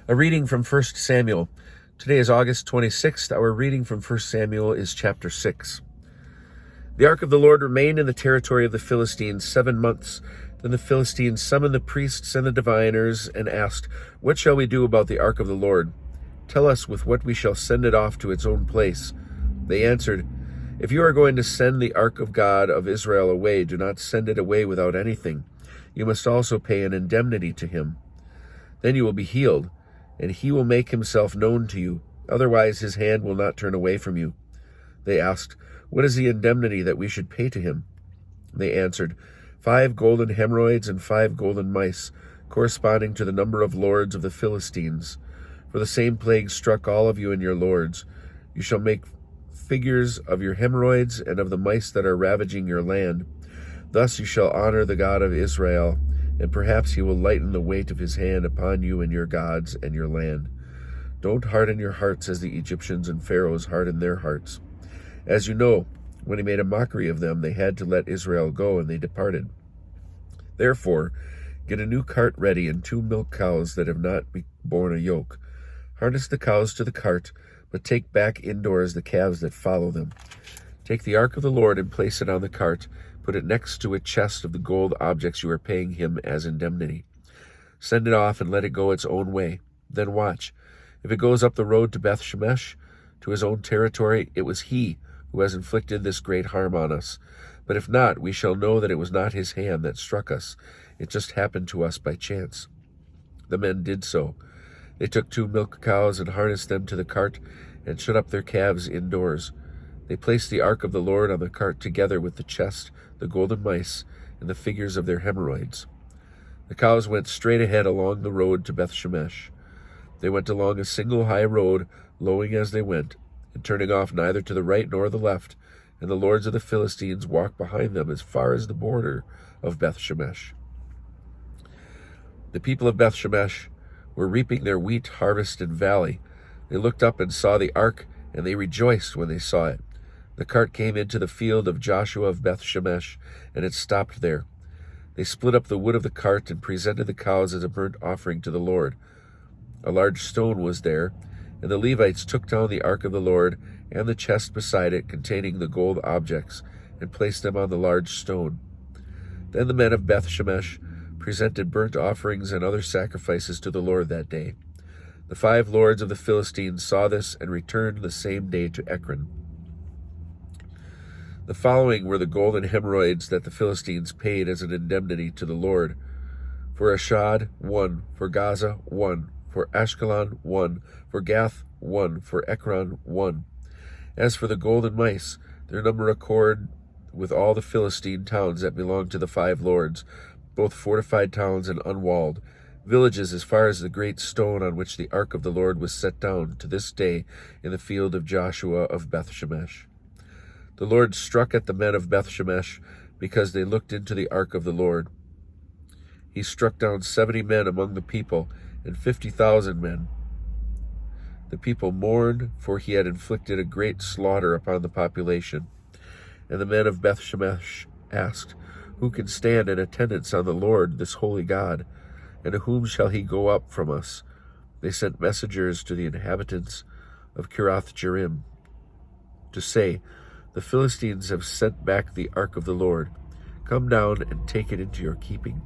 A reading from 1 Samuel. Today is August 26th. Our reading from 1 Samuel is chapter 6. The ark of the Lord remained in the territory of the Philistines 7 months. Then the Philistines summoned the priests and the diviners and asked, "What shall we do about the ark of the Lord? Tell us with what we shall send it off to its own place." They answered, "If you are going to send the ark of God of Israel away, do not send it away without anything. You must also pay an indemnity to him. Then you will be healed, and he will make himself known to you. Otherwise his hand will not turn away from you." They asked, "What is the indemnity that we should pay to him?" They answered, 5 golden hemorrhoids and 5 golden mice, corresponding to the number of lords of the Philistines. For the same plague struck all of you and your lords. You shall make figures of your hemorrhoids and of the mice that are ravaging your land. Thus you shall honor the God of Israel, and perhaps he will lighten the weight of his hand upon you and your gods and your land. Don't harden your hearts as the Egyptians and Pharaohs hardened their hearts. As you know, when he made a mockery of them, they had to let Israel go, and they departed. Therefore, get a new cart ready and 2 milk cows that have not borne a yoke. Harness the cows to the cart, but take back indoors the calves that follow them. Take the ark of the Lord and place it on the cart. Put it next to a chest of the gold objects you are paying him as indemnity. Send it off and let it go its own way. Then watch. If it goes up the road to Beth-Shemesh, to his own territory, it was he who has inflicted this great harm on us. But if not, we shall know that it was not his hand that struck us. It just happened to us by chance." The men did so. They took 2 milk cows and harnessed them to the cart and shut up their calves indoors. They placed the ark of the Lord on the cart together with the chest, the golden mice, and the figures of their hemorrhoids. The cows went straight ahead along the road to Beth-Shemesh. They went along a single high road, lowing as they went, and turning off neither to the right nor the left, and the lords of the Philistines walked behind them as far as the border of Beth-Shemesh. The people of Beth-Shemesh were reaping their wheat harvest in valley. They looked up and saw the ark, and they rejoiced when they saw it. The cart came into the field of Joshua of Beth-Shemesh, and it stopped there. They split up the wood of the cart and presented the cows as a burnt offering to the Lord. A large stone was there, and the Levites took down the ark of the Lord and the chest beside it containing the gold objects, and placed them on the large stone. Then the men of Beth-Shemesh presented burnt offerings and other sacrifices to the Lord that day. The 5 lords of the Philistines saw this and returned the same day to Ekron. The following were the golden hemorrhoids that the Philistines paid as an indemnity to the Lord. For Ashdod, 1. For Gaza, 1. For Ashkelon, 1. For Gath, 1. For Ekron, 1. As for the golden mice, their number accorded with all the Philistine towns that belonged to the 5 lords, both fortified towns and unwalled, villages as far as the great stone on which the ark of the Lord was set down to this day in the field of Joshua of Beth-Shemesh. The Lord struck at the men of Beth-Shemesh because they looked into the ark of the Lord. He struck down 70 men among the people and 50,000 men. The people mourned, for he had inflicted a great slaughter upon the population. And the men of Beth-Shemesh asked, "Who can stand in attendance on the Lord, this holy God? And to whom shall he go up from us?" They sent messengers to the inhabitants of Kiriath-Jearim to say, "The Philistines have sent back the ark of the Lord. Come down and take it into your keeping."